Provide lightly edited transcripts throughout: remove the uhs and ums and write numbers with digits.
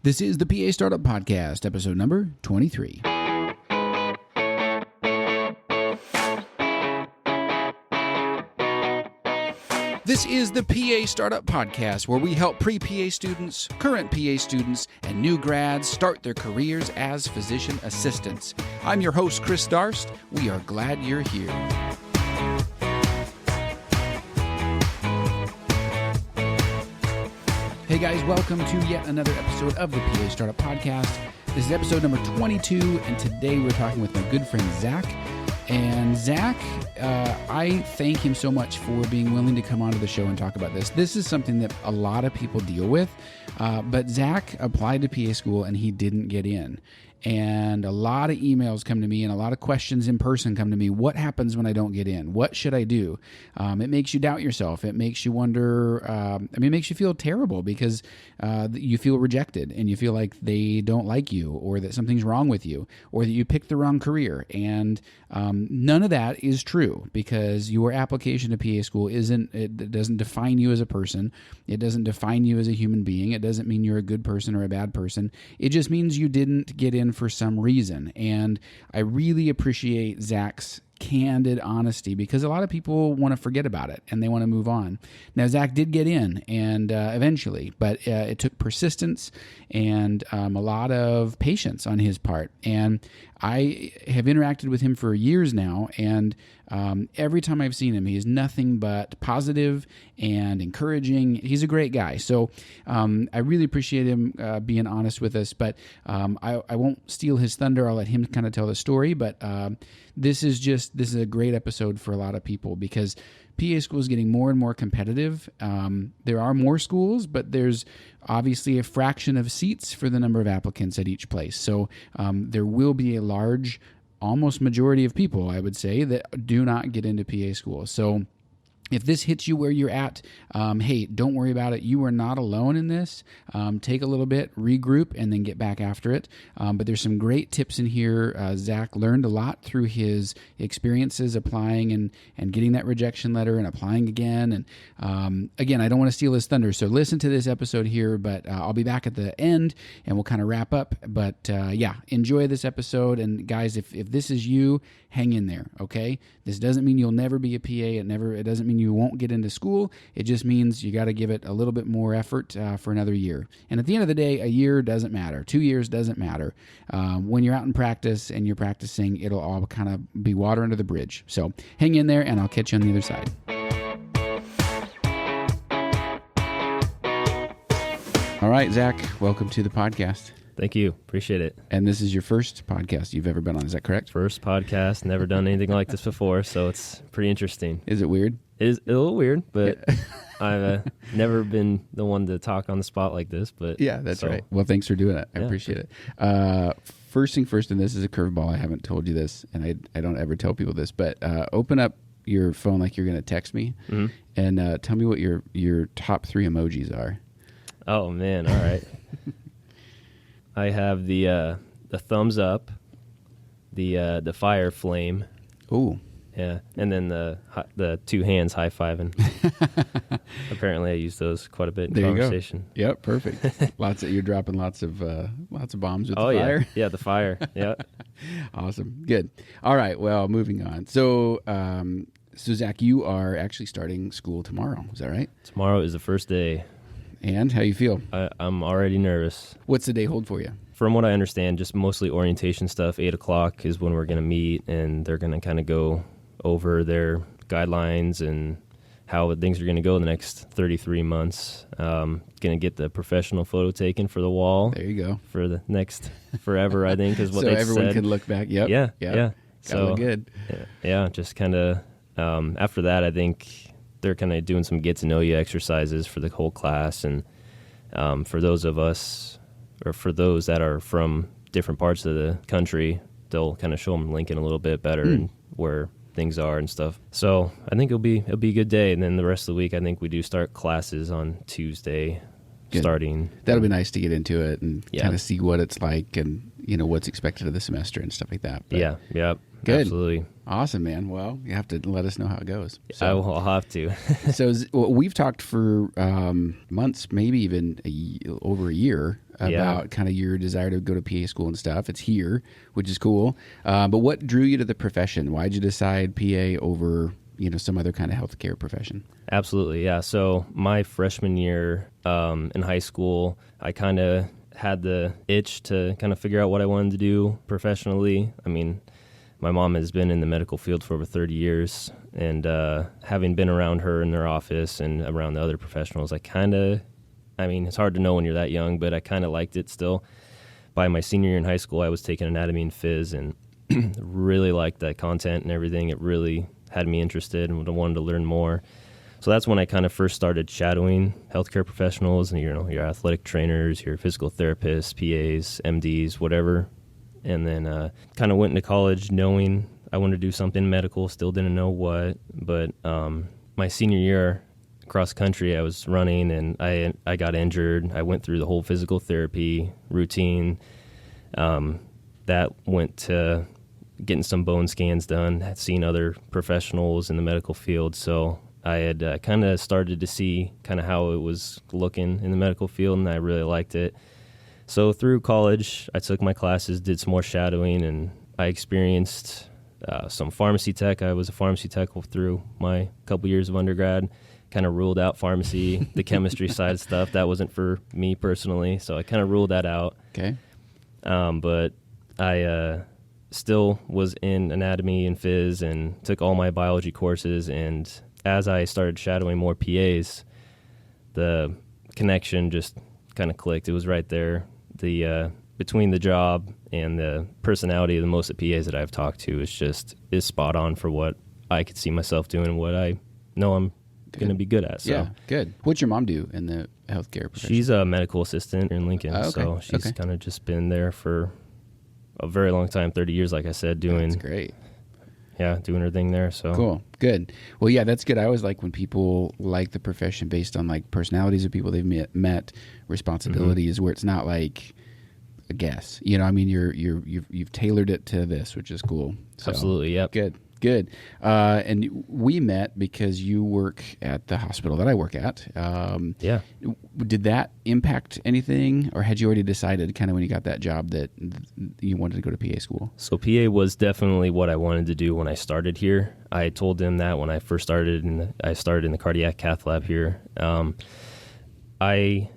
This is the PA Startup Podcast, episode number 23. This is the PA Startup Podcast, where we help pre-PA students, current PA students, and new grads start their careers as physician assistants. I'm your host, Chris Darst. We are glad you're here. Hey guys, welcome to yet another episode of the PA Startup Podcast. This is episode number 22, and today we're talking with my good friend Zach. And Zach, I thank him so much for being willing to come onto the show and talk about this. This is something that a lot of people deal with, but Zach applied to PA school and he didn't get in. And a lot of emails come to me and a lot of questions in person come to me. What happens when I don't get in? What should I do? It makes you doubt yourself. It makes you wonder. It makes you feel terrible because you feel rejected and you feel like they don't like you or that something's wrong with you or that you picked the wrong career. And none of that is true because your application to PA school it doesn't define you as a person. It doesn't define you as a human being. It doesn't mean you're a good person or a bad person. It just means you didn't get in for some reason. And I really appreciate Zach's candid honesty because a lot of people want to forget about it and they want to move on. Now, Zach did get in and eventually, but it took persistence and a lot of patience on his part. And I have interacted with him for years now, and every time I've seen him, he is nothing but positive and encouraging. He's a great guy. So I really appreciate him being honest with us, but I won't steal his thunder. I'll let him kind of tell the story, but this is a great episode for a lot of people because PA school is getting more and more competitive. There are more schools, but there's obviously a fraction of seats for the number of applicants at each place. So there will be a large, almost majority of people, I would say, that do not get into PA school. So if this hits you where you're at, hey, don't worry about it. You are not alone in this. Take a little bit, regroup, and then get back after it. But there's some great tips in here. Zach learned a lot through his experiences applying and getting that rejection letter and applying again. And again, I don't want to steal his thunder, so listen to this episode here, but I'll be back at the end, and we'll kind of wrap up. But yeah, enjoy this episode. And guys, if this is you, hang in there, okay? This doesn't mean you'll never be a PA. It doesn't mean you won't get into school. It just means you got to give it a little bit more effort for another year. And at the end of the day, a year doesn't matter. 2 years doesn't matter. When you're out in practice and you're practicing, it'll all kind of be water under the bridge. So hang in there, and I'll catch you on the other side. All right, Zach, welcome to the podcast. Thank you. Appreciate it. And this is your first podcast you've ever been on. Is that correct? First podcast. Never done anything like this before, so it's pretty interesting. Is it weird? It is a little weird, but I've never been the one to talk on the spot like this. But yeah, that's right. Well, thanks for doing it. I appreciate it. First thing first, and this is a curveball. I haven't told you this, and I don't ever tell people this, but open up your phone like you're going to text me, and tell me what your top 3 emojis are. Oh, man. All right. I have the thumbs up, the fire flame. Ooh. Yeah, and then the 2 hands high-fiving. Apparently, I use those quite a bit in conversation. You go. Yep, perfect. You're dropping lots of bombs with the fire. Yeah, the fire. Yeah. Awesome. Good. All right. Well, moving on. So, Zach, you are actually starting school tomorrow. Is that right? Tomorrow is the first day. And how you feel? I'm already nervous. What's the day hold for you? From what I understand, just mostly orientation stuff. 8 o'clock is when we're going to meet, and they're going to kind of go over their guidelines and how things are going to go in the next 33 months. Going to get the professional photo taken for the wall. There you go. For the next forever, I think, is what they said. So everyone can look back. Yep. Yeah. Gotta look good. Yeah, just kind of after that, I think they're kind of doing some get-to-know-you exercises for the whole class. And for those of us, or for those that are from different parts of the country, they'll kind of show them Lincoln a little bit better and where things are and stuff. So I think it'll be a good day. And then the rest of the week, I think we do start classes on Tuesday. Good. Starting. That'll be nice to get into it and kind of see what it's like. And what's expected of the semester and stuff like that. But yeah, good. Absolutely. Awesome, man. Well, you have to let us know how it goes. I'll have to. So we've talked for months, maybe even over a year, about kind of your desire to go to PA school and stuff. It's here, which is cool. But what drew you to the profession? Why'd you decide PA over some other kind of healthcare profession? Absolutely, yeah. So my freshman year in high school, I kind of had the itch to kind of figure out what I wanted to do professionally. I mean, my mom has been in the medical field for over 30 years, and having been around her in their office and around the other professionals, it's hard to know when you're that young, but I kind of liked it still. By my senior year in high school, I was taking anatomy and phys and really liked that content and everything. It really had me interested and wanted to learn more. So that's when I kind of first started shadowing healthcare professionals and, your athletic trainers, your physical therapists, PAs, MDs, whatever. And then kind of went into college knowing I wanted to do something medical, still didn't know what. But my senior year cross country, I was running and I got injured. I went through the whole physical therapy routine. That went to getting some bone scans done, had seen other professionals in the medical field. So I had kind of started to see kind of how it was looking in the medical field, and I really liked it. So through college, I took my classes, did some more shadowing, and I experienced some pharmacy tech. I was a pharmacy tech through my couple years of undergrad, kind of ruled out pharmacy, the chemistry side of stuff. That wasn't for me personally, so I kind of ruled that out. Okay. But I still was in anatomy and phys and took all my biology courses, and as I started shadowing more PAs, the connection just kind of clicked. It was right there. The between the job and the personality of the most of the PAs that I've talked to is spot on for what I could see myself doing and what I know I'm going to be good at. So. Yeah, good. What's your mom do in the healthcare profession? She's a medical assistant in Lincoln, okay. So she's kind of just been there for a very long time, 30 years, like I said, doing. That's great. Yeah, doing her thing there. So cool, good. Well, yeah, that's good. I always like when people like the profession based on like personalities of people they've met, responsibilities, where it's not like a guess. You've tailored it to this, which is cool. So, absolutely, yep. Good. And we met because you work at the hospital that I work at. Yeah. Did that impact anything, or had you already decided kind of when you got that job that you wanted to go to PA school? So PA was definitely what I wanted to do when I started here. I told them that when I first started, I started in the cardiac cath lab here. I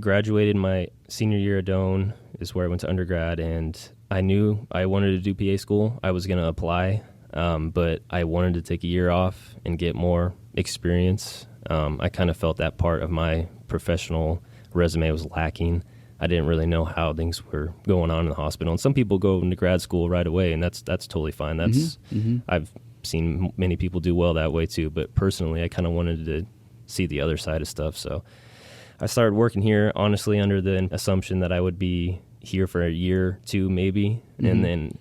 graduated my senior year at Doane, is where I went to undergrad, and I knew I wanted to do PA school. I was going to apply. But I wanted to take a year off and get more experience. I kind of felt that part of my professional resume was lacking. I didn't really know how things were going on in the hospital. And some people go into grad school right away, and that's totally fine. That's I've seen many people do well that way too. But personally, I kind of wanted to see the other side of stuff. So I started working here, honestly, under the assumption that I would be here for a year, two maybe, and then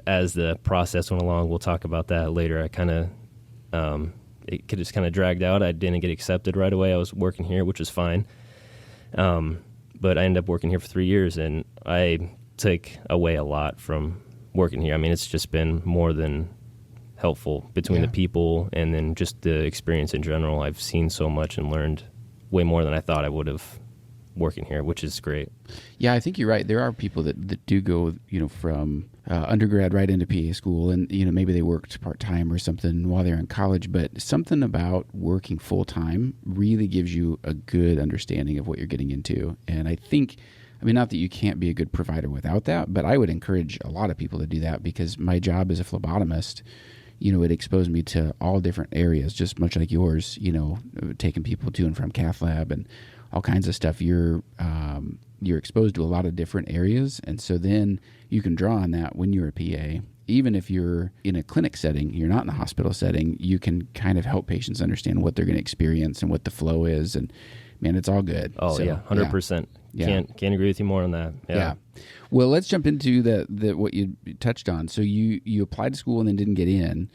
as the process went along, we'll talk about that later. I kind of, it could just kind of dragged out. I didn't get accepted right away. I was working here, which is fine. But I ended up working here for 3 years, and I take away a lot from working here. I mean, it's just been more than helpful between the people and then just the experience in general. I've seen so much and learned way more than I thought I would have working here, which is great. Yeah, I think you're right. There are people that do go, from undergrad right into PA school, and maybe they worked part-time or something while they're in college, but something about working full-time really gives you a good understanding of what you're getting into. And I think, not that you can't be a good provider without that, but I would encourage a lot of people to do that, because my job as a phlebotomist, it exposed me to all different areas, just much like yours, taking people to and from cath lab and all kinds of stuff. You're exposed to a lot of different areas, and so then you can draw on that when you're a PA. Even if you're in a clinic setting, you're not in a hospital setting, you can kind of help patients understand what they're going to experience and what the flow is, and man, it's all good. Oh, so, yeah, 100%. Yeah. Can't agree with you more on that. Yeah. Well, let's jump into the what you touched on. So you applied to school and then didn't get in.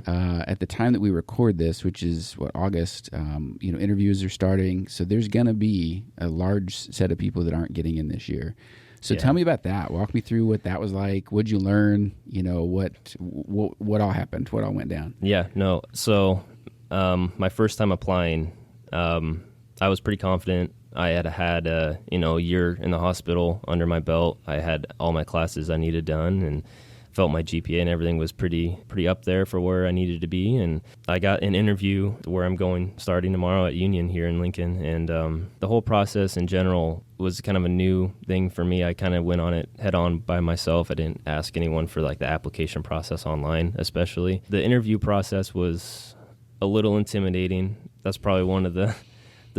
At the time that we record this, which is August, interviews are starting. So there's going to be a large set of people that aren't getting in this year. So tell me about that. Walk me through what that was like. What'd you learn? What all happened? What all went down? Yeah, no. So my first time applying, I was pretty confident. I had a year in the hospital under my belt. I had all my classes I needed done, and felt my GPA and everything was pretty up there for where I needed to be. And I got an interview where I'm going starting tomorrow at Union here in Lincoln. And the whole process in general was kind of a new thing for me. I kind of went on it head on by myself. I didn't ask anyone for like the application process online, especially. The interview process was a little intimidating. That's probably one of the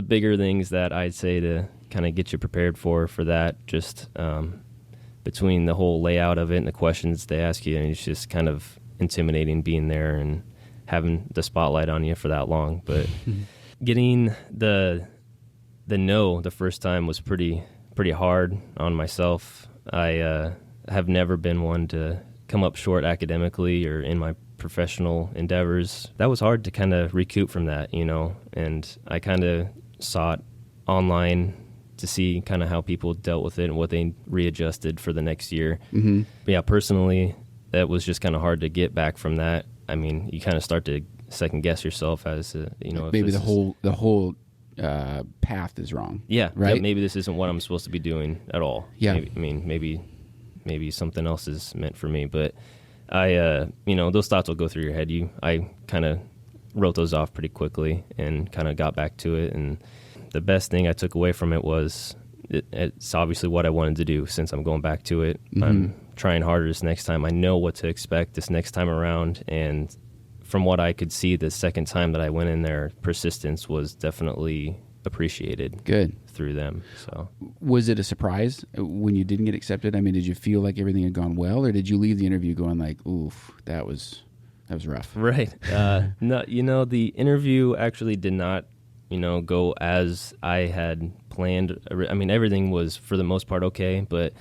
bigger things that I'd say to kind of get you prepared for that. Just between the whole layout of it and the questions they ask you, and it's just kind of intimidating being there and having the spotlight on you for that long. But getting the no the first time was pretty hard on myself. I have never been one to come up short academically or in my professional endeavors. That was hard to kind of recoup from that, and I kind of sought online to see kind of how people dealt with it and what they readjusted for the next year. Mm-hmm. But yeah, personally, that was just kind of hard to get back from that. I mean, you kind of start to second guess yourself as maybe the whole path is wrong. Yeah, right. Yeah, maybe this isn't what I'm supposed to be doing at all. Yeah, maybe something else is meant for me. But I, those thoughts will go through your head. I kind of wrote those off pretty quickly and kind of got back to it. And the best thing I took away from it was it's obviously what I wanted to do since I'm going back to it. Mm-hmm. I'm trying harder this next time. I know what to expect this next time around. And from what I could see the second time that I went in there, persistence was definitely appreciated. Good. Through them. So, was it a surprise when you didn't get accepted? I mean, did you feel like everything had gone well, or did you leave the interview going like, oof, that was rough? Right. No, the interview actually did not go as I had planned. I mean, everything was for the most part okay, but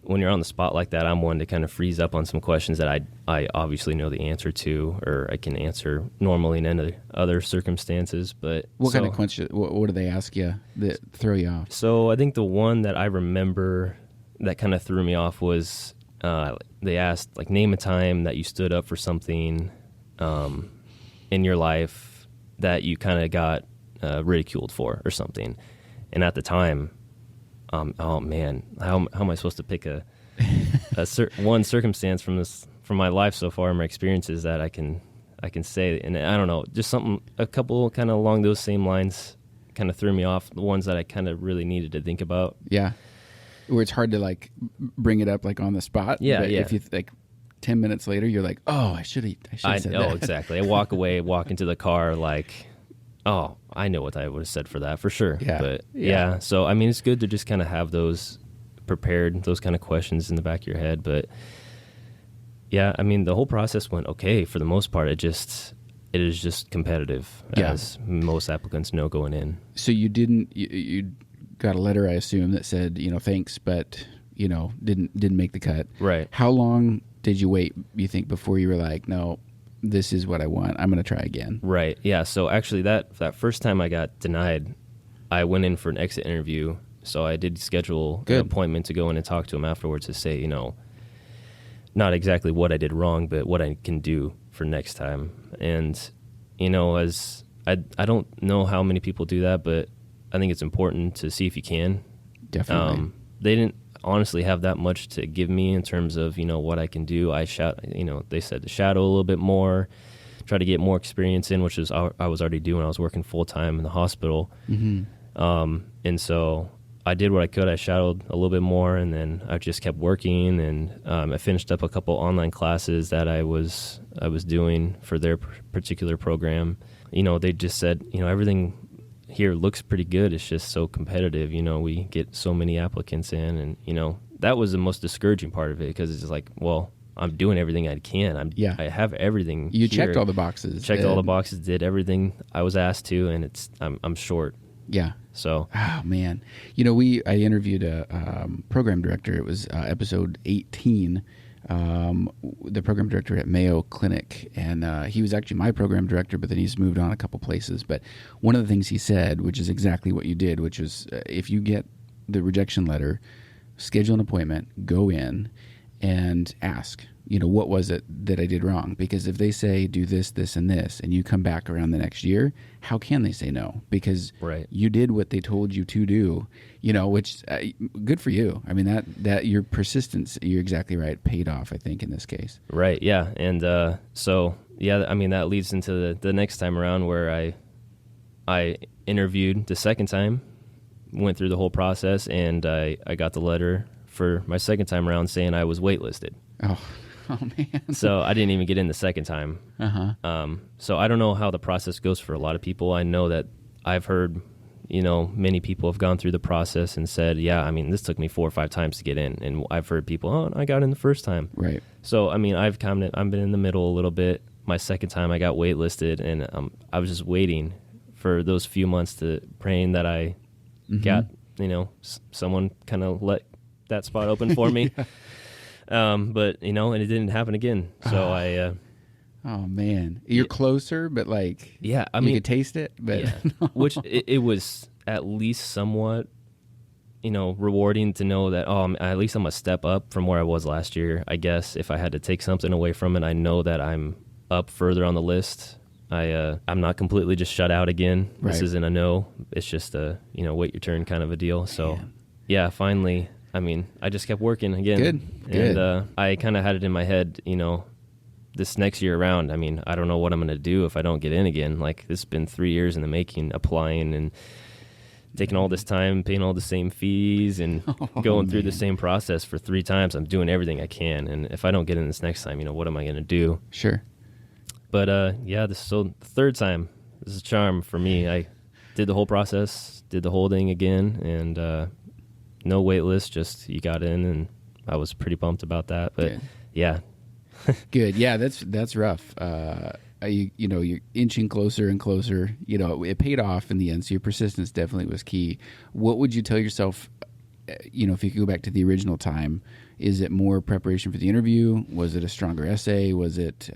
when you're on the spot like that, I'm one to kind of freeze up on some questions that I obviously know the answer to, or I can answer normally in any other circumstances. But what kind of questions? What do they ask you that throw you off? So I think the one that I remember that kind of threw me off was they asked, like, name a time that you stood up for something in your life that you kind of got ridiculed for or something. And at the time, oh man, how am I supposed to pick one circumstance from my life so far, my experiences that I can say? And I don't know, just a couple kind of along those same lines kind of threw me off. The ones that I kind of really needed to think about. Yeah, where it's hard to like bring it up like on the spot. Yeah, but yeah. If you 10 minutes later, you're like, oh, I should have said that. Oh, exactly. I walk into the car like, oh, I know what I would have said for that for sure. Yeah. But yeah. So, I mean, it's good to just kind of have those prepared, those kind of questions in the back of your head. But yeah, I mean, the whole process went okay for the most part. It is just competitive, as most applicants know going in. So you got a letter, I assume, that said, thanks, but, didn't make the cut. Right. How long did you wait, you think, before you were like, no, this is what I want, I'm going to try again? Right. Yeah. So actually that first time I got denied, I went in for an exit interview. So I did schedule an appointment to go in and talk to him afterwards to say, not exactly what I did wrong, but what I can do for next time. And, as I don't know how many people do that, but I think it's important to see if you can. Definitely. They didn't honestly have that much to give me in terms of, what I can do. They said to shadow a little bit more, try to get more experience in, which is I was already doing. I was working full time in the hospital. Mm-hmm. And so I did what I could. I shadowed a little bit more, and then I just kept working, and I finished up a couple online classes that I was doing for their particular program. They just said, everything here looks pretty good. It's just so competitive. We get so many applicants in, and, that was the most discouraging part of it, because it's just like, well, I'm doing everything I can. I have everything. You here. checked all the boxes. Checked all the boxes, did everything I was asked to, and I'm short. Yeah. So. Oh man, I interviewed a program director. It was episode 18. The program director at Mayo Clinic, and he was actually my program director, but then he's moved on a couple places. But one of the things he said, which is exactly what you did, which was if you get the rejection letter, schedule an appointment, go in, and ask, what was it that I did wrong? Because if they say do this, this, and this, and you come back around the next year, how can they say no? Because you did what they told you to do, which good for you. I mean, that your persistence, you're exactly right, paid off, I think, in this case. Right, yeah. And so, yeah, I mean, that leads into the next time around where I interviewed the second time, went through the whole process, and I got the letter for my second time around saying I was waitlisted. Oh man. So I didn't even get in the second time. So I don't know how the process goes for a lot of people. I know that I've heard, many people have gone through the process and said, yeah, I mean, this took me 4 or 5 times to get in. And I've heard people, oh, I got in the first time. Right. So, I mean, I've been in the middle a little bit. My second time I got waitlisted, and I was just waiting for those few months to praying that I got, someone kind of let that spot open for me. Yeah. But, and it didn't happen again. So oh man, you're closer, but yeah, I mean, you could taste it, but yeah. Which it was at least somewhat, rewarding to know that, at least I'm a step up from where I was last year. I guess if I had to take something away from it, I know that I'm up further on the list. I'm not completely just shut out again. Right. This isn't a no. It's just a, wait your turn kind of a deal. So yeah, finally, I mean, I just kept working again. Good. And I kind of had it in my head, this next year around, I mean, I don't know what I'm going to do if I don't get in again. Like, this has been 3 years in the making, applying and taking all this time, paying all the same fees and going through the same process for 3 times. I'm doing everything I can. And if I don't get in this next time, what am I going to do? Sure. But the third time, this is a charm for me. I did the whole process, did the whole thing again, and no wait list, just you got in, and I was pretty pumped about that. But yeah. Good. Yeah, that's rough. You're inching closer and closer. It paid off in the end, so your persistence definitely was key. What would you tell yourself, if you could go back to the original time? Is it more preparation for the interview? Was it a stronger essay? Was it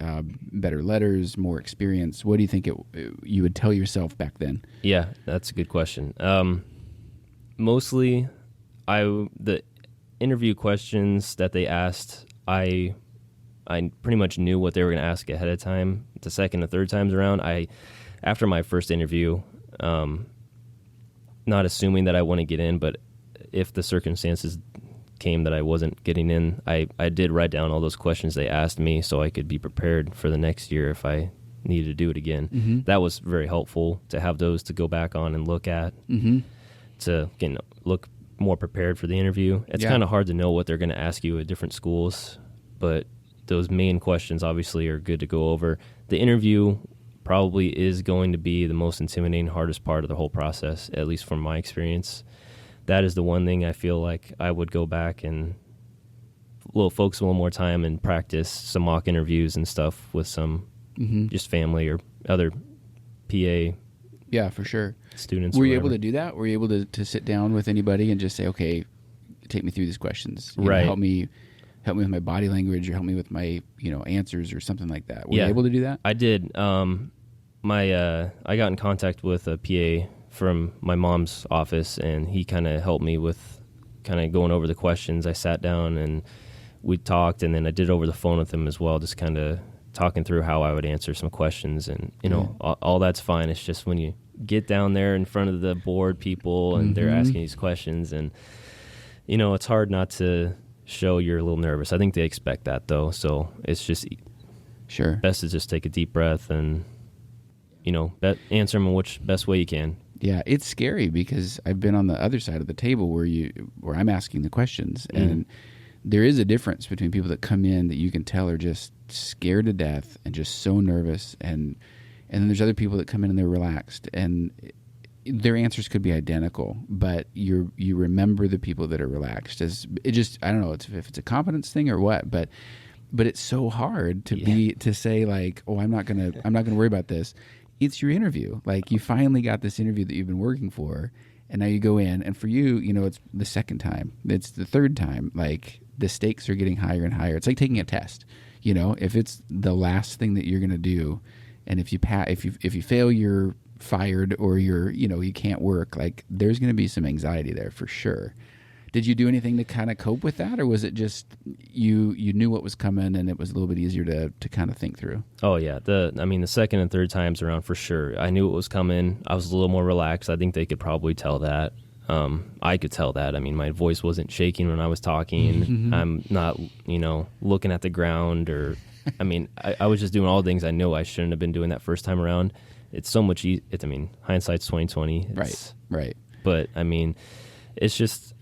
better letters, more experience? What do you think you would tell yourself back then? Yeah, that's a good question. Mostly, the interview questions that they asked, I pretty much knew what they were going to ask ahead of time. The second and third times around, after my first interview, not assuming that I want to get in, but if the circumstances came that I wasn't getting in, I did write down all those questions they asked me so I could be prepared for the next year if I needed to do it again. Mm-hmm. That was very helpful to have those to go back on and look at, to look more prepared for the interview. It's kind of hard to know what they're going to ask you at different schools, but those main questions obviously are good to go over. The interview probably is going to be the most intimidating, hardest part of the whole process, at least from my experience. That is the one thing I feel like I would go back and focus a little more time and practice some mock interviews and stuff with some just family or other PA. Yeah, for sure. Students. Were you able to do that? Were you able to sit down with anybody and just say, okay, take me through these questions? Help me with my body language, or help me with my answers, or something like that. Were you able to do that? I did. I got in contact with a PA from my mom's office, and he kind of helped me with kind of going over the questions. I sat down and we talked, and then I did over the phone with him as well, just kind of talking through how I would answer some questions. And all that's fine. It's just when you get down there in front of the board people and they're asking these questions, and it's hard not to show you're a little nervous. I think they expect that, though, so it's just best to just take a deep breath and answer them in which best way you can. Yeah, it's scary because I've been on the other side of the table where I'm asking the questions, and there is a difference between people that come in that you can tell are just scared to death and just so nervous, and then there's other people that come in and they're relaxed, and their answers could be identical, but you remember the people that are relaxed. I don't know if it's a confidence thing or what, but it's so hard to say like, oh, I'm not gonna worry about this. It's your interview. Like, you finally got this interview that you've been working for, and now you go in, and for you, it's the second time, it's the third time. Like, the stakes are getting higher and higher. It's like taking a test. If it's the last thing that you're going to do, and if you fail, you're fired, or you can't work. Like, there's going to be some anxiety there for sure. Did you do anything to kind of cope with that, or was it just you knew what was coming and it was a little bit easier to kind of think through? Oh yeah, the second and third times around for sure. I knew it was coming. I was a little more relaxed. I think they could probably tell that. I could tell that. I mean, my voice wasn't shaking when I was talking. I'm not, looking at the ground or, I mean, I was just doing all the things I know I shouldn't have been doing that first time around. It's so much hindsight's 2020. Right. But I mean, it's just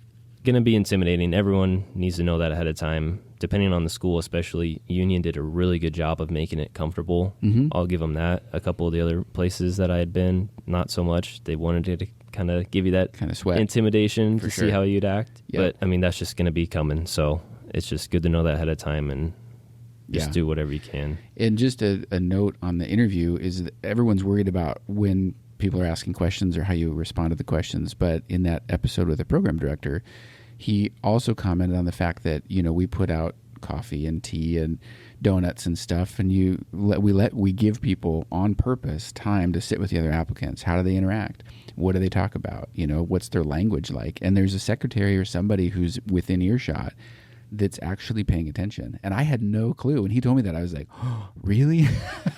going to be intimidating. Everyone needs to know that ahead of time. Depending on the school, especially, Union did a really good job of making it comfortable. I'll give them that. A couple of the other places that I had been, not so much. They wanted to kind of give you that kind of sweat intimidation to sure. see how you'd act. Yep. But I mean, that's just going to be coming. So it's just good to know that ahead of time and just do whatever you can. And just a note on the interview is that everyone's worried about when people are asking questions or how you respond to the questions. But in that episode with the program director, he also commented on the fact that, we put out coffee and tea and donuts and stuff, and we give people on purpose time to sit with the other applicants. How do they interact? What do they talk about? What's their language like? And there's a secretary or somebody who's within earshot that's actually paying attention. And I had no clue. When he told me that, I was like, oh, really?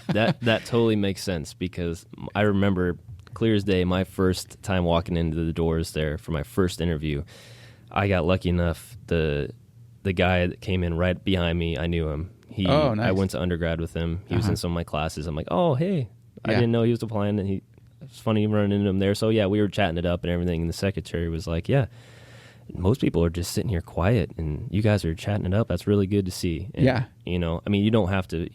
That totally makes sense, because I remember clear as day my first time walking into the doors there for my first interview. I got lucky enough. The guy that came in right behind me, I knew him. Nice. I went to undergrad with him. He was in some of my classes. I'm like, oh, hey. I didn't know he was applying, and it's funny running into him there. So, yeah, we were chatting it up and everything, and the secretary was like, yeah, most people are just sitting here quiet, and you guys are chatting it up. That's really good to see. And, I mean, you don't have to,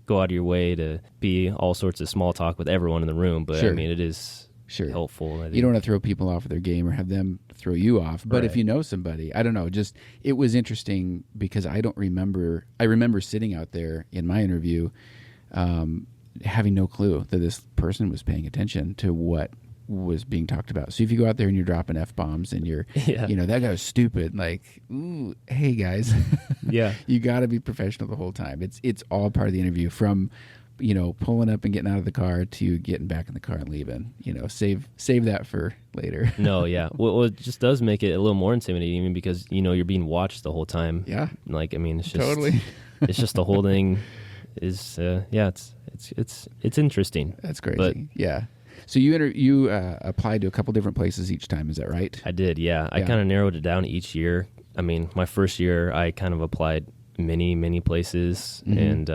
go out of your way to be all sorts of small talk with everyone in the room, but, sure. I mean, it is helpful. I think. You don't want to throw people off of their game or have them throw you off. But if you know somebody, I don't know, it was interesting because I remember sitting out there in my interview having no clue that this person was paying attention to what was being talked about. So if you go out there and you're dropping F-bombs and you're, that guy was stupid, like, ooh, hey guys, you got to be professional the whole time. It's all part of the interview, from pulling up and getting out of the car to getting back in the car and leaving. Save that for later. No, yeah. Well, it just does make it a little more intimidating, even because you're being watched the whole time. Yeah. Like, I mean, it's just totally. It's just the whole thing is it's interesting. That's crazy. But, yeah. So you applied to a couple different places each time. Is that right? I did. Yeah. I kind of narrowed it down each year. I mean, my first year I kind of applied many places, and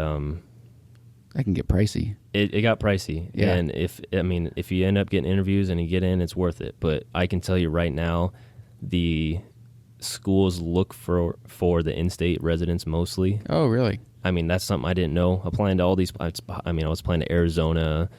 that can get pricey. It got pricey. Yeah. And if you end up getting interviews and you get in, it's worth it. But I can tell you right now, the schools look for the in-state residents mostly. Oh, really? I mean, that's something I didn't know. Applying to all these, I was applying to Arizona.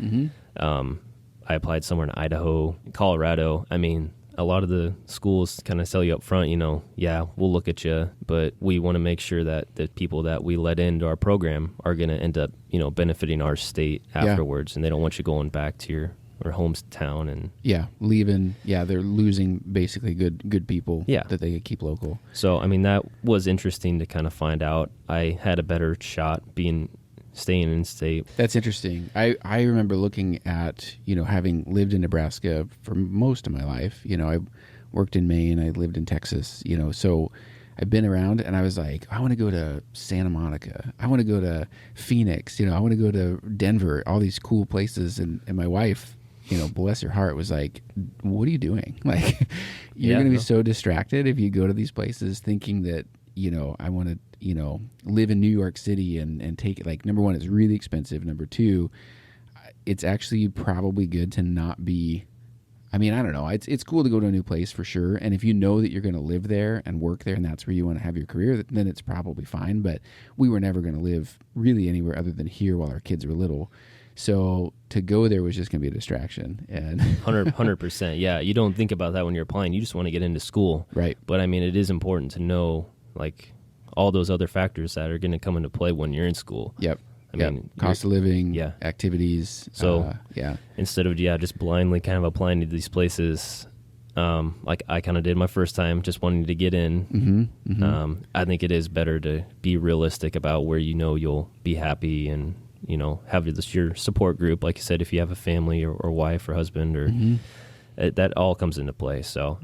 I applied somewhere in Idaho, Colorado. I mean, a lot of the schools kind of tell you up front, we'll look at you, but we want to make sure that the people that we let into our program are going to end up, benefiting our state afterwards, and they don't want you going back to your hometown and leaving. Yeah, they're losing basically good people that they could keep local. So, I mean, that was interesting to kind of find out. I had a better shot staying in state. That's interesting. I remember looking at, having lived in Nebraska for most of my life. I worked in Maine, I lived in Texas, so I've been around, and I was like, I want to go to Santa Monica. I want to go to Phoenix. I want to go to Denver, all these cool places. And my wife, bless her heart, was like, what are you doing? Like, you're going to be so distracted if you go to these places thinking that, I want to, live in New York City and take it. Like, number one, it's really expensive. Number two, it's actually probably good to not be, I don't know. It's cool to go to a new place for sure. And if you know that you're going to live there and work there and that's where you want to have your career, then it's probably fine. But we were never going to live really anywhere other than here while our kids were little. So to go there was just going to be a distraction. And 100%. Yeah. You don't think about that when you're applying. You just want to get into school. Right. But it is important to know, like, all those other factors that are going to come into play when you're in school. Yep. Cost of living, activities. So instead of just blindly kind of applying to these places, like I kind of did my first time, just wanting to get in. I think it is better to be realistic about where you'll be happy and have your support group. Like you said, if you have a family or wife or husband, or that all comes into play. So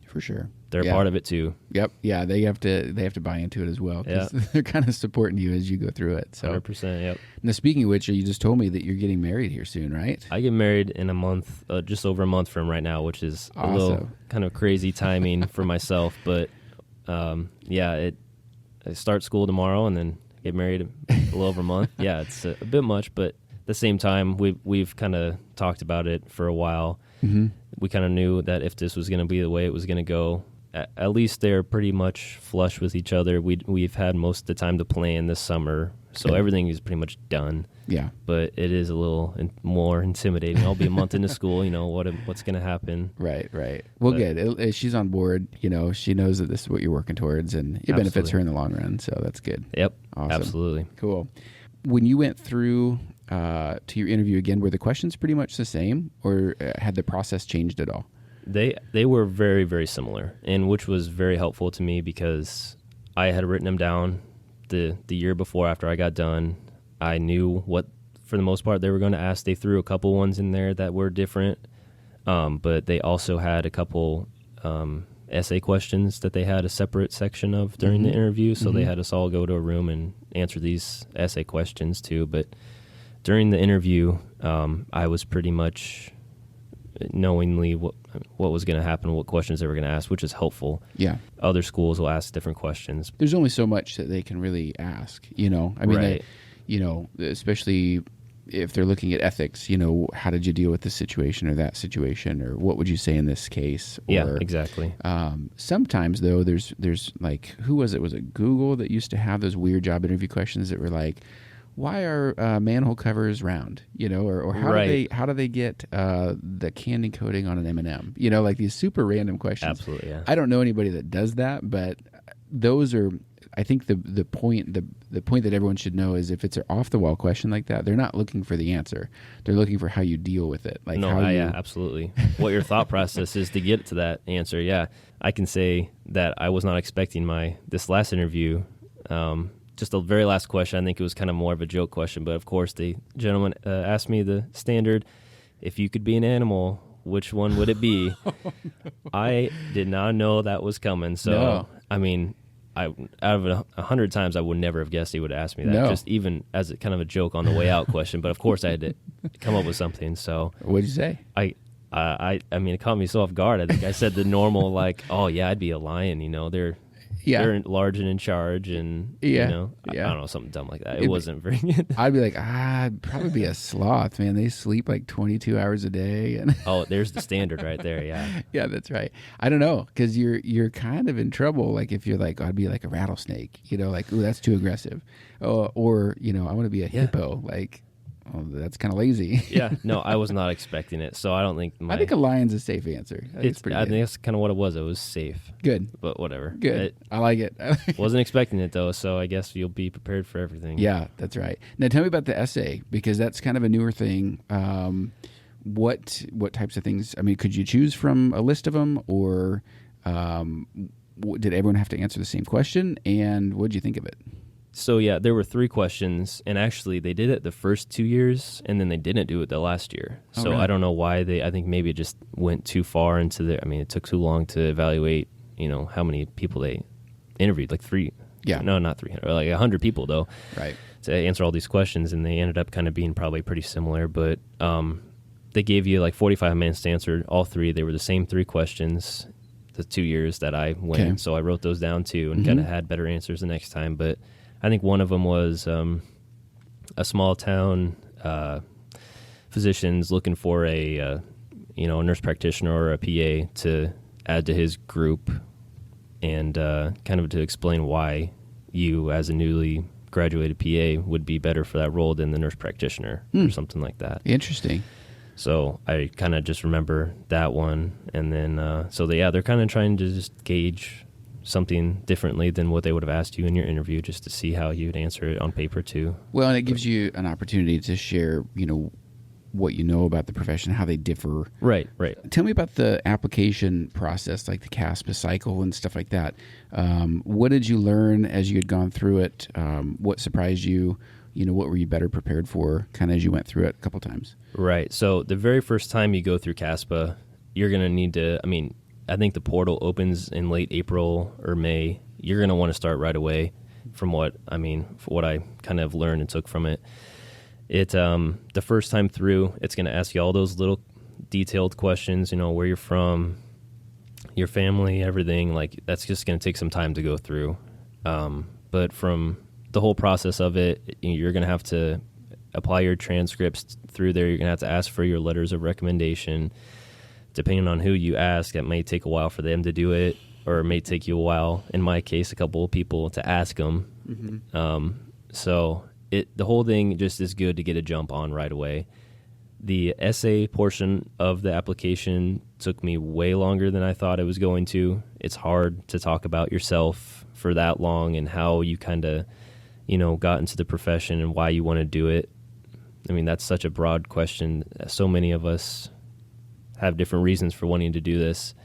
for sure. they're a part of it too. Yep. Yeah, they have to buy into it as well, because they're kind of supporting you as you go through it. So 100%. Yep. Now, speaking of which, you just told me that you're getting married here soon, right? I get married in a month, just over a month from right now, which is awesome. A little kind of crazy timing for myself. But I start school tomorrow and then get married a little over a month. Yeah, it's a bit much, but at the same time, we've kind of talked about it for a while. Mm-hmm. We kind of knew that if this was going to be the way it was going to go, at least they're pretty much flush with each other. We've had most of the time to plan this summer, so everything is pretty much done. Yeah. But it is a little more intimidating. I'll be a month into school, what's going to happen. Right. Well, good. She's on board. She knows that this is what you're working towards, and it benefits her in the long run, so that's good. Yep. Awesome. Absolutely. Cool. When you went through to your interview again, were the questions pretty much the same, or had the process changed at all? They were very, very similar, and which was very helpful to me because I had written them down the year before after I got done. I knew what, for the most part, they were going to ask. They threw a couple ones in there that were different, but they also had a couple essay questions that they had a separate section of during the interview, so they had us all go to a room and answer these essay questions too. But during the interview, I was pretty much knowingly what was going to happen, what questions they were going to ask, which is helpful. Yeah. Other schools will ask different questions. There's only so much that they can really ask, I mean, right. Especially if they're looking at ethics, how did you deal with this situation or that situation, or what would you say in this case? Or, yeah, exactly. Sometimes though, there's like, who was it? Was it Google that used to have those weird job interview questions that were like, why are manhole covers round? Or how do they get the candy coating on an M&M? Like these super random questions. Absolutely, yeah. I don't know anybody that does that, but those are, I think the point that everyone should know is if it's an off the wall question like that, they're not looking for the answer. They're looking for how you deal with it. Like yeah, absolutely. What your thought process is to get to that answer. Yeah, I can say that I was not expecting this last interview. Just the very last question, I think it was kind of more of a joke question, but of course the gentleman asked me the standard, if you could be an animal, which one would it be? Oh, no. I did not know that was coming. So, no. I mean, out of 100 times, I would never have guessed he would ask me that, just even as a kind of a joke on the way out question. But of course I had to come up with something. So what'd you say? I mean, it caught me so off guard. I think I said the normal, like, oh yeah, I'd be a lion, they're large and in charge, and I don't know, something dumb like that. It wasn't very good. I'd be like, I'd probably be a sloth, man. They sleep like 22 hours a day. And oh, there's the standard right there. Yeah. Yeah, that's right. I don't know, because you're kind of in trouble. Like if you're like, I'd be like a rattlesnake, like, ooh, that's too aggressive. Or I want to be a hippo. Like, oh, that's kind of lazy. Yeah, no, I was not expecting it, so I don't think. I think a lion's a safe answer. I think that's kind of what it was. It was safe. Good, but whatever. Good, I like it. Wasn't expecting it though, so I guess you'll be prepared for everything. Yeah, that's right. Now tell me about the essay, because that's kind of a newer thing. What types of things? I mean, could you choose from a list of them, or did everyone have to answer the same question? And what did you think of it? So yeah, there were 3 questions, and actually they did it the first 2 years, and then they didn't do it the last year. So really? I don't know why I think maybe it just went too far into it took too long to evaluate, how many people they interviewed, like 3. Yeah. No, not 300, like 100 people though. Right. To answer all these questions, and they ended up kind of being probably pretty similar, but they gave you like 45 minutes to answer all 3. They were the same 3 questions the 2 years that I went. Okay. So I wrote those down too, and kind of had better answers the next time, but I think one of them was a small town physician's looking for a nurse practitioner or a PA to add to his group, and kind of to explain why you, as a newly graduated PA, would be better for that role than the nurse practitioner or something like that. Interesting. So I kind of just remember that one, and then they're kind of trying to just gauge something differently than what they would have asked you in your interview, just to see how you'd answer it on paper too. Well, and it gives you an opportunity to share, what you know about the profession, how they differ. Right. Tell me about the application process, like the CASPA cycle and stuff like that. What did you learn as you had gone through it? What surprised you? What were you better prepared for kind of as you went through it a couple times? Right. So the very first time you go through CASPA, you're going to need to, I think the portal opens in late April or May. You're going to want to start right away from what I kind of learned and took from it. The first time through, it's going to ask you all those little detailed questions, where you're from, your family, everything. Like, that's just going to take some time to go through. But from the whole process of it, you're going to have to apply your transcripts through there. You're going to have to ask for your letters of recommendation. Depending on who you ask, it may take a while for them to do it, or it may take you a while, in my case, a couple of people to ask them. Mm-hmm. So the whole thing just is good to get a jump on right away. The essay portion of the application took me way longer than I thought it was going to. It's hard to talk about yourself for that long and how you kind of, got into the profession and why you want to do it. I mean, that's such a broad question. So many of us have different reasons for wanting to do this.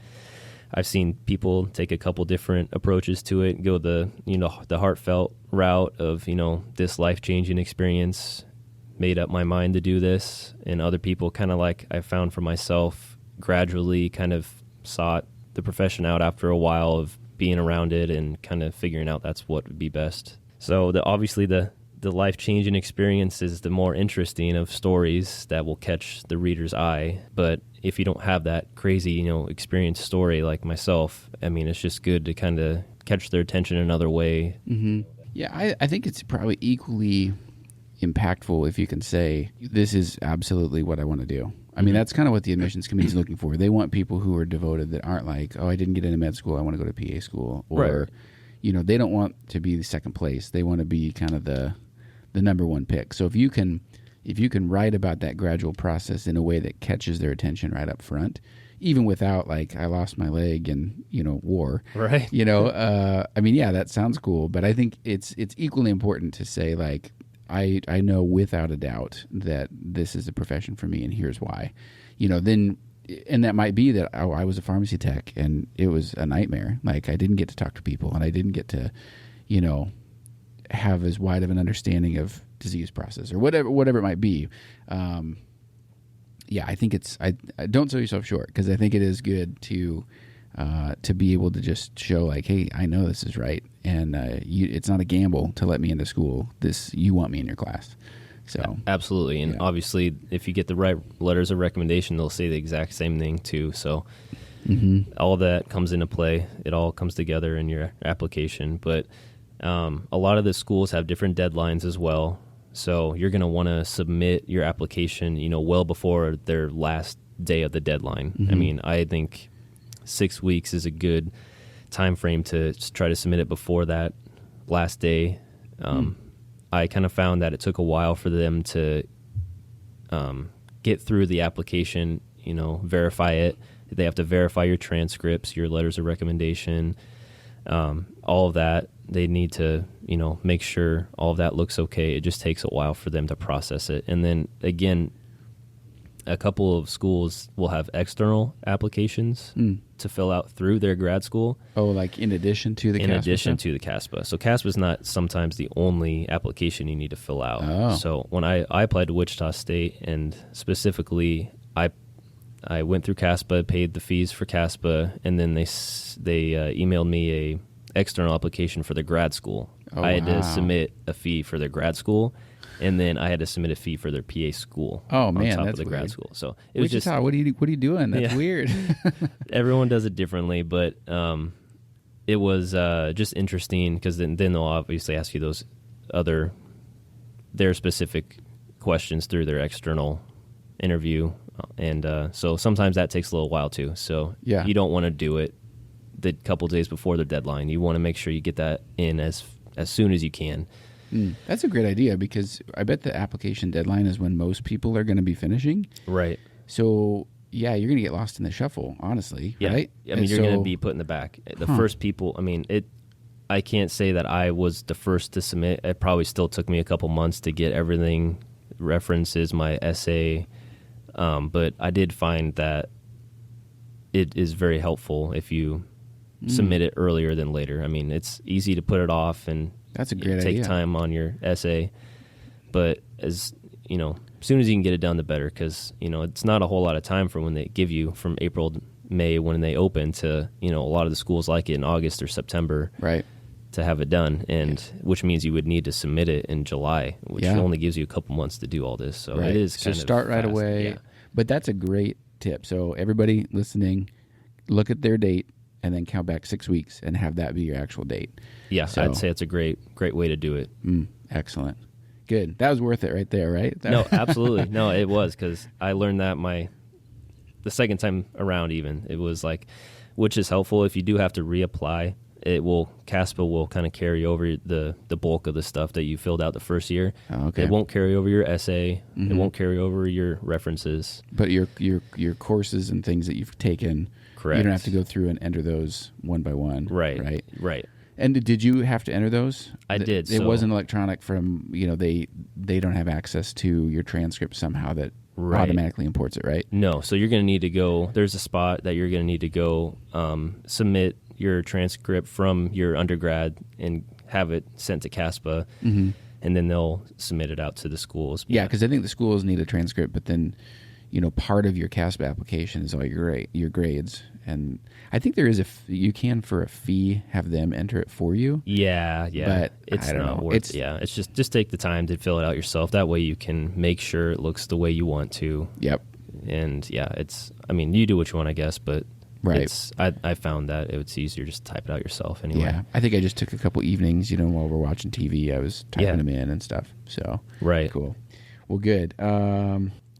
I've seen people take a couple different approaches to it, go the heartfelt route of, this life-changing experience, made up my mind to do this, and other people kind of like I found for myself gradually kind of sought the profession out after a while of being around it and kind of figuring out that's what would be best. So obviously the life-changing experience is the more interesting of stories that will catch the reader's eye. But if you don't have that crazy, experience story like myself, I mean, it's just good to kind of catch their attention another way. Mm-hmm. Yeah, I think it's probably equally impactful if you can say, this is absolutely what I want to do. I mean, that's kind of what the admissions committee is looking for. They want people who are devoted, that aren't like, oh, I didn't get into med school, I want to go to PA school. Or, right. They don't want to be the second place. They want to be kind of the number one pick. So if you can write about that gradual process in a way that catches their attention right up front, even without like, I lost my leg in, war. Right. That sounds cool. But I think it's equally important to say, like, I know without a doubt that this is a profession for me, and here's why. And that might be that I was a pharmacy tech and it was a nightmare. Like, I didn't get to talk to people, and I didn't get to, have as wide of an understanding of disease process or whatever it might be. I think I don't sell yourself short, because I think it is good to be able to just show, like, hey, I know this is right, and it's not a gamble to let me into school. You want me in your class. So absolutely, and obviously, if you get the right letters of recommendation, they'll say the exact same thing too. So all that comes into play. It all comes together in your application. But a lot of the schools have different deadlines as well. So you're going to want to submit your application, well before their last day of the deadline. Mm-hmm. I mean, I think 6 weeks is a good time frame to try to submit it before that last day. I kind of found that it took a while for them to get through the application, verify it. They have to verify your transcripts, your letters of recommendation, all of that. They need to, make sure all of that looks okay. It just takes a while for them to process it. And then, again, a couple of schools will have external applications to fill out through their grad school. Oh, like in addition to the CASPA? In addition to the CASPA. So CASPA is not sometimes the only application you need to fill out. Oh. So when I applied to Wichita State, and specifically I went through CASPA, paid the fees for CASPA, and then they emailed me a external application for the grad school. Oh, I had to submit a fee for their grad school, and then I had to submit a fee for their PA school. Oh man, on top that's of the weird. grad school. So it was Wichita, just what are you doing? That's weird. Everyone does it differently, but it was just interesting, because then they'll obviously ask you their specific questions through their external interview, and so sometimes that takes a little while too. So you don't want to do it the couple days before the deadline. You want to make sure you get that in as soon as you can. That's a great idea, because I bet the application deadline is when most people are going to be finishing. Right. So, you're going to get lost in the shuffle, honestly, right? I mean, you're going to be put in the back. The first people, I can't say that I was the first to submit. It probably still took me a couple months to get everything, references, my essay, but I did find that it is very helpful if you submit it earlier than later. I mean, it's easy to put it off and that's a great take idea. time on your essay, but as soon as you can get it done, the better, because it's not a whole lot of time from when they give you from April May when they open to, a lot of the schools like it in August or September. Right. To have it done, and which means you would need to submit it in July, which only gives you a couple months to do all this. So it is kind of start right fast. away. Yeah. But that's a great tip. So everybody listening, look at their date and then count back 6 weeks and have that be your actual date. Yeah, so, I'd say it's a great way to do it. Excellent. Good. That was worth it right there, right? No, absolutely. No, it was, because I learned that the second time around even. It was like, which is helpful if you do have to reapply. CASPA will kind of carry over the bulk of the stuff that you filled out the first year. Oh, okay. It won't carry over your essay. It won't carry over your references. But your courses and things that you've taken, correct, you don't have to go through and enter those one by one. Right. And did you have to enter those? I did. It wasn't electronic from, they don't have access to your transcript somehow that automatically imports it, right? No. So you're going to need to go, there's a spot that you're going to need to go submit your transcript from your undergrad and have it sent to CASPA, and then they'll submit it out to the schools. Yeah, because I think the schools need a transcript, but then, part of your CASPA application is all your grades. And I think there is you can, for a fee, have them enter it for you. Yeah. But it's I don't not know. worth. It's just take the time to fill it out yourself. That way you can make sure it looks the way you want to. Yep. And you do what you want, I guess, but. Right. I found that it's easier just to type it out yourself anyway. Yeah. I think I just took a couple evenings, while we're watching TV, I was typing them in and stuff. So right. Cool. Well, good.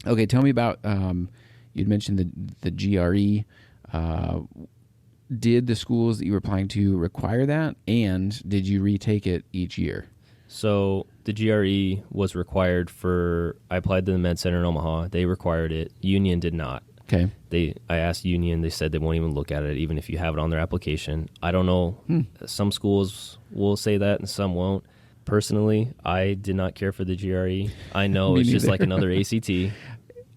Okay, tell me about you'd mentioned the GRE. Did the schools that you were applying to require that, and did you retake it each year? So the GRE was required I applied to the Med Center in Omaha. They required it. Union did not. Okay. I asked Union. They said they won't even look at it, even if you have it on their application. I don't know. Some schools will say that and some won't. Personally, I did not care for the GRE. I know it's just like another ACT.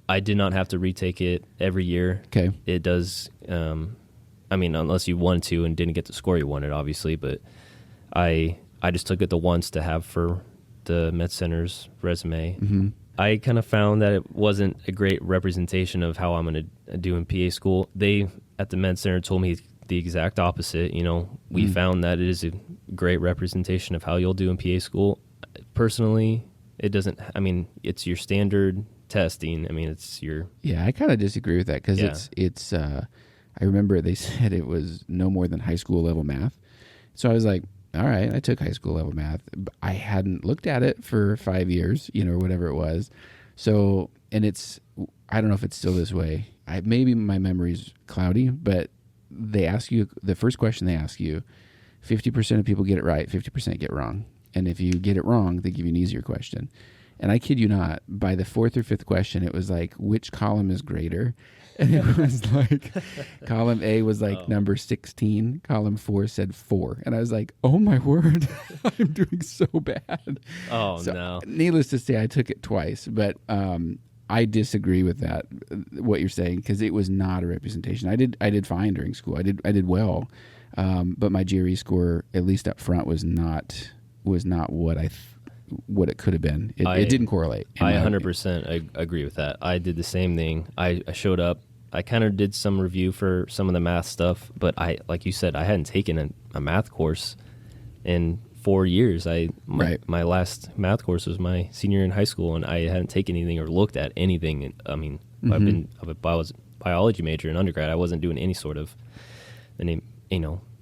I did not have to retake it every year. Okay. It does. Unless you wanted to and didn't get the score you wanted, obviously. But I just took it the once to have for the Med Center's resume. Mm-hmm. I kind of found that it wasn't a great representation of how I'm going to do in PA school. They, at the Med Center, told me the exact opposite. We found that it is a great representation of how you'll do in PA school. Personally, it doesn't, it's your standard testing. It's your... Yeah, I kind of disagree with that because it's I remember they said it was no more than high school level math. So I was like, all right, I took high school level math. I hadn't looked at it for 5 years, or whatever it was. So, and I don't know if it's still this way. Maybe my memory's cloudy, but they ask you, the first question they ask you, 50% of people get it right, 50% get wrong. And if you get it wrong, they give you an easier question. And I kid you not, by the fourth or fifth question, it was like, which column is greater? And it was like, column A was like number 16. Column 4 said 4. And I was like, oh my word, I'm doing so bad. Oh, so, no. Needless to say, I took it twice. But I disagree with that, what you're saying, because it was not a representation. I did fine during school. I did well. But my GRE score, at least up front, was not what it could have been. It didn't correlate. I 100% agree with that. I did the same thing. I showed up. I kind of did some review for some of the math stuff, but like you said, I hadn't taken a math course in 4 years. My last math course was my senior year in high school, and I hadn't taken anything or looked at anything. I'm a biology major in undergrad. I wasn't doing any sort of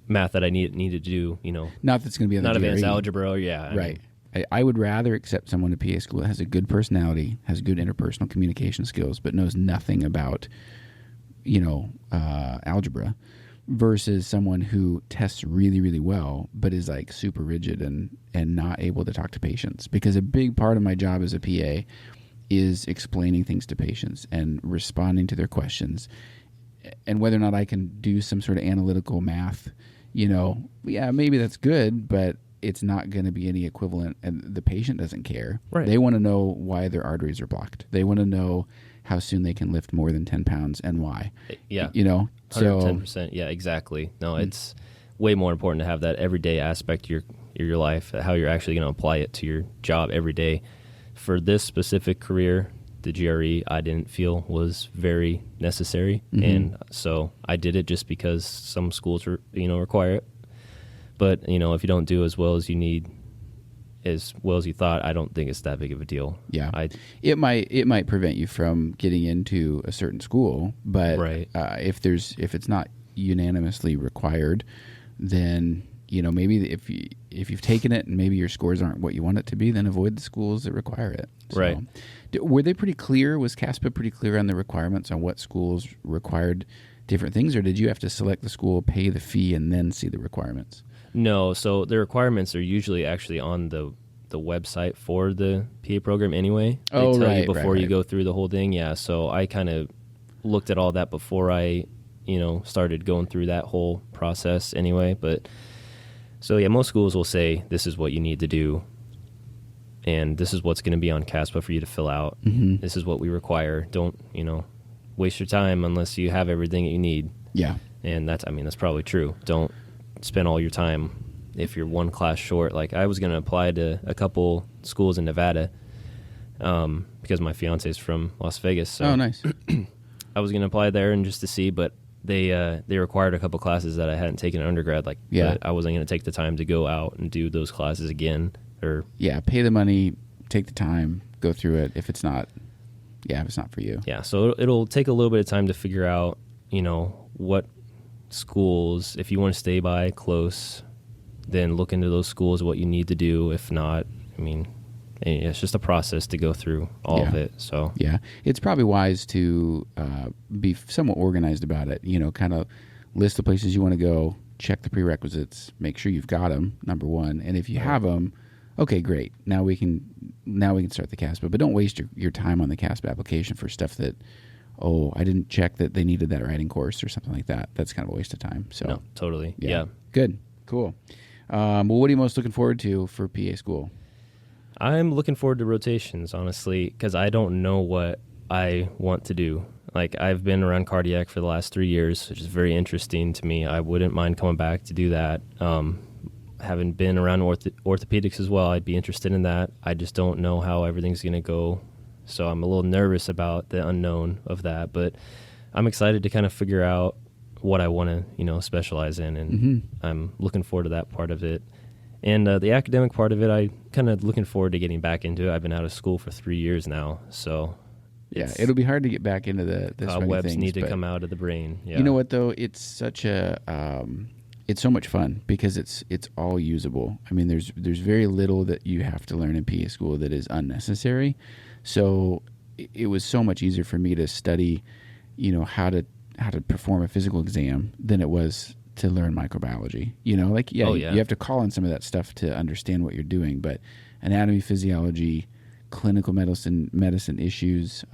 math that I needed to do. Not that's going to be on not the advanced GRE. algebra. Yeah, right. I would rather accept someone to PA school that has a good personality, has good interpersonal communication skills, but knows nothing about, algebra, versus someone who tests really, really well, but is like super rigid and not able to talk to patients. Because a big part of my job as a PA is explaining things to patients and responding to their questions. And whether or not I can do some sort of analytical math, maybe that's good, but it's not going to be any equivalent, and the patient doesn't care. Right. They want to know why their arteries are blocked. They want to know how soon they can lift more than 10 pounds and why. Yeah. 110%. Yeah, exactly. No, it's way more important to have that everyday aspect of your life, how you're actually going to apply it to your job every day. For this specific career, the GRE I didn't feel was very necessary. Mm-hmm. And so I did it just because some schools require it. But, if you don't do as well as you need, as well as you thought, I don't think it's that big of a deal. Yeah. It might prevent you from getting into a certain school, but right. If it's not unanimously required, then maybe if you've taken it and maybe your scores aren't what you want it to be, then avoid the schools that require it. So, right. Were they pretty clear? Was CASPA pretty clear on the requirements on what schools required different things, or did you have to select the school, pay the fee, and then see the requirements? No, so the requirements are usually actually on the website for the PA program anyway. They tell you before you go through the whole thing. Yeah, so I kind of looked at all that before I, started going through that whole process anyway. But so yeah, most schools will say this is what you need to do, and this is what's going to be on CASPA for you to fill out. Mm-hmm. This is what we require. Don't waste your time unless you have everything that you need. Yeah, and that's probably true. Don't spend all your time if you're one class short. Like I was going to apply to a couple schools in Nevada because my fiance is from Las Vegas. So oh, nice. I was going to apply there and just to see, but they required a couple classes that I hadn't taken in undergrad. But I wasn't going to take the time to go out and do those classes again. Pay the money, take the time, go through it. If it's not for you. Yeah, so it'll take a little bit of time to figure out, what schools, if you want to stay by close, then look into those schools, what you need to do. If not, it's just a process to go through all of it. So yeah, it's probably wise to be somewhat organized about it. Kind of list the places you want to go, check the prerequisites, make sure you've got them, number one, and if you have them, okay, great. Now we can start the CASPA, but don't waste your time on the CASPA application for stuff that, I didn't check that they needed that writing course or something like that. That's kind of a waste of time. So no, totally. Yeah. Good. Cool. Well, what are you most looking forward to for PA school? I'm looking forward to rotations, honestly, because I don't know what I want to do. Like, I've been around cardiac for the last 3 years, which is very interesting to me. I wouldn't mind coming back to do that. Having been around orthopedics as well, I'd be interested in that. I just don't know how everything's going to go. So I'm a little nervous about the unknown of that, but I'm excited to kind of figure out what I want to, specialize in, and I'm looking forward to that part of it. And the academic part of it, I kind of looking forward to getting back into it. I've been out of school for 3 years now, so it'll be hard to get back into the webs things, need to come out of the brain. Yeah. You know what though? It's such a it's so much fun because it's all usable. There's very little that you have to learn in PA school that is unnecessary. So it was so much easier for me to study, how to perform a physical exam than it was to learn microbiology. You have to call on some of that stuff to understand what you're doing, but anatomy, physiology, clinical medicine issues,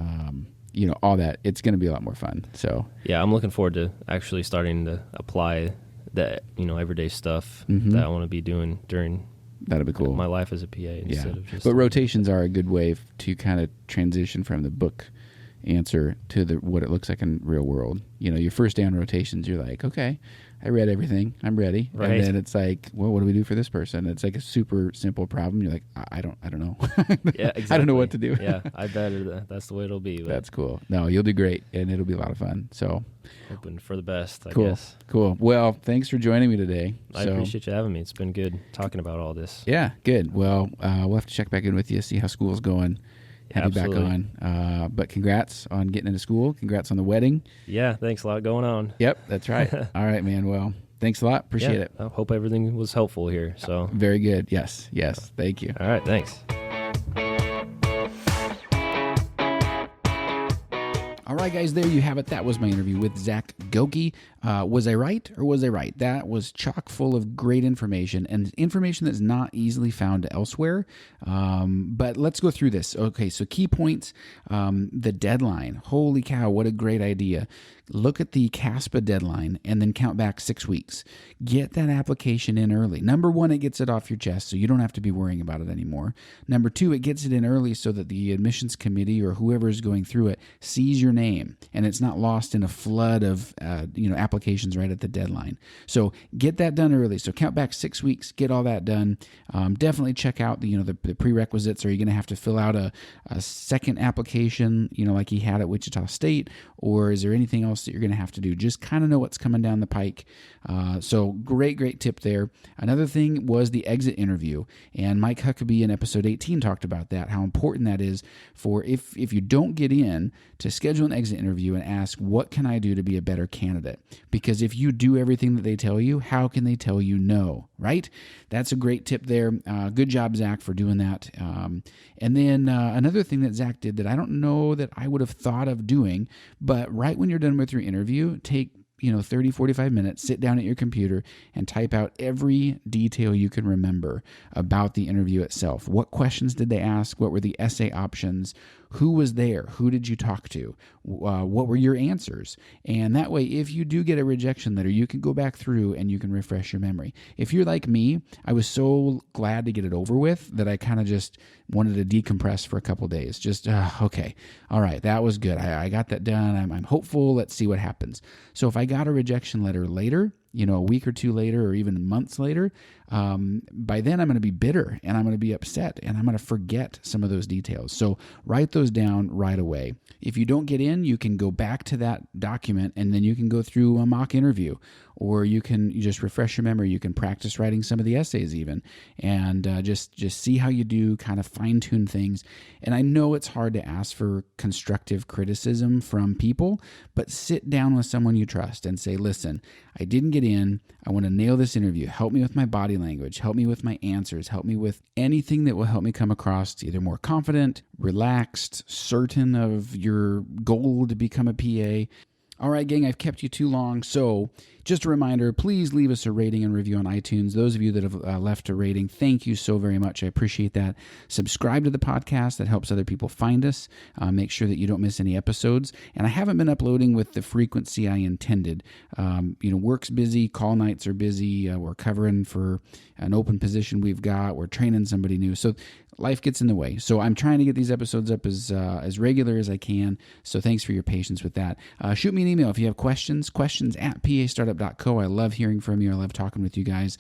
all that, it's going to be a lot more fun. So yeah, I'm looking forward to actually starting to apply that, everyday stuff that I want to be doing during that'll be cool. My life as a PA instead of just. But rotations are a good way to kind of transition from the book answer to what it looks like in real world. Your first day on rotations, you're like, okay, I read everything, I'm ready. Right. And then it's like, well, what do we do for this person? It's like a super simple problem. You're like, I don't know. Yeah, exactly. I don't know what to do. Yeah, I bet that's the way it'll be. That's cool. No, you'll do great, and it'll be a lot of fun. So hoping for the best, I cool. guess. Cool. Well, thanks for joining me today. I appreciate you having me. It's been good talking about all this. Yeah, good. Well, we'll have to check back in with you, see how school's going. Have you back on. But congrats on getting into school. Congrats on the wedding. Yeah, thanks. A lot going on. Yep, that's right. All right, man. Well, thanks a lot. Appreciate it. I hope everything was helpful here. So very good. Yes. Thank you. All right, thanks. All right, guys, there you have it. That was my interview with Zach Goki. Was I right or was I right? That was chock full of great information and information that's not easily found elsewhere. But let's go through this. Okay, so key points. The deadline. Holy cow, what a great idea. Look at the CASPA deadline and then count back 6 weeks. Get that application in early. Number one, it gets it off your chest so you don't have to be worrying about it anymore. Number two, it gets it in early so that the admissions committee or whoever is going through it sees your name and it's not lost in a flood of applications right at the deadline. So get that done early. So count back 6 weeks, get all that done. Definitely check out the prerequisites. Are you going to have to fill out a second application, like he had at Wichita State, or is there anything else that you're going to have to do? Just kind of know what's coming down the pike. So great tip there. Another thing was the exit interview, and Mike Huckabee in episode 18 talked about that, how important that is for if you don't get in, to schedule an exit interview and ask, what can I do to be a better candidate? Because if you do everything that they tell you, how can they tell you no, right? That's a great tip there. Good job, Zach, for doing that. And then another thing that Zach did that I don't know that I would have thought of doing, but right when you're done with your interview, take 30, 45 minutes, sit down at your computer and type out every detail you can remember about the interview itself. What questions did they ask? What were the essay options? Who was there? Who did you talk to? What were your answers? And that way, if you do get a rejection letter, you can go back through and you can refresh your memory. If you're like me, I was so glad to get it over with that I kind of just wanted to decompress for a couple days. Just, okay, all right, that was good. I got that done. I'm hopeful. Let's see what happens. So if I got a rejection letter later, a week or two later or even months later, by then I'm going to be bitter and I'm going to be upset and I'm going to forget some of those details. So write those down right away. If you don't get in, you can go back to that document and then you can go through a mock interview, or you just refresh your memory. You can practice writing some of the essays even, and just see how you do, kind of fine-tune things. And I know it's hard to ask for constructive criticism from people, but sit down with someone you trust and say, listen, I didn't get in. I want to nail this interview. Help me with my body language. Help me with my answers. Help me with anything that will help me come across either more confident, relaxed, certain of your goal to become a PA. All right, gang, I've kept you too long. So just a reminder, please leave us a rating and review on iTunes. Those of you that have left a rating, thank you so very much. I appreciate that. Subscribe to the podcast. That helps other people find us. Make sure that you don't miss any episodes. And I haven't been uploading with the frequency I intended. Work's busy. Call nights are busy. We're covering for an open position we've got. We're training somebody new. So life gets in the way. So I'm trying to get these episodes up as regular as I can. So thanks for your patience with that. Shoot me an email if you have questions at pastartup.co. I love hearing from you. I love talking with you guys.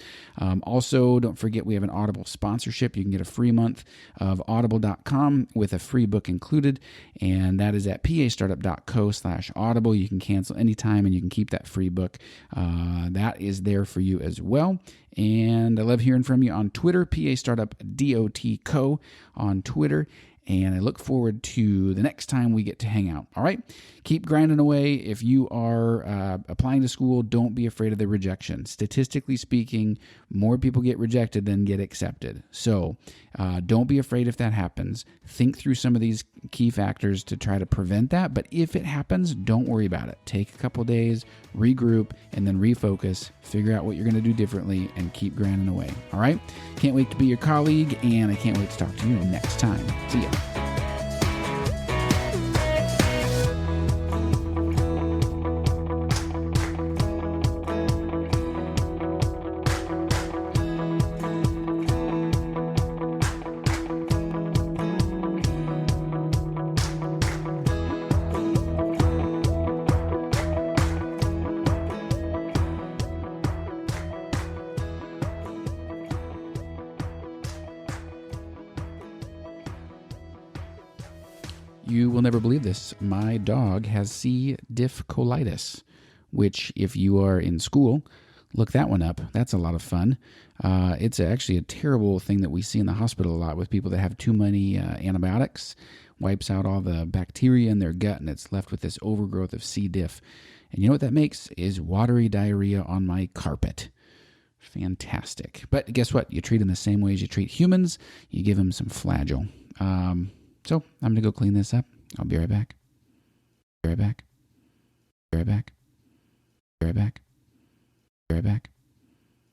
Also, don't forget we have an Audible sponsorship. You can get a free month of audible.com with a free book included, and that is at pastartup.co/audible. You can cancel anytime and you can keep that free book. That is there for you as well. And I love hearing from you on Twitter, pastartup.co on Twitter. And I look forward to the next time we get to hang out. All right? Keep grinding away. If you are applying to school, don't be afraid of the rejection. Statistically speaking, more people get rejected than get accepted. So don't be afraid if that happens. Think through some of these key factors to try to prevent that. But if it happens, don't worry about it. Take a couple days, regroup, and then refocus. Figure out what you're going to do differently and keep grinding away. All right? Can't wait to be your colleague, and I can't wait to talk to you next time. See ya. You will never believe this. My dog has C. diff colitis, which if you are in school, look that one up. That's a lot of fun. It's actually a terrible thing that we see in the hospital a lot with people that have too many antibiotics. Wipes out all the bacteria in their gut and it's left with this overgrowth of C. diff. And you know what that makes? Is watery diarrhea on my carpet. Fantastic. But guess what? You treat them the same way as you treat humans. You give them some Flagyl. So I'm going to go clean this up. I'll be right back. Be right back. Be right back. Be right back. Be right back.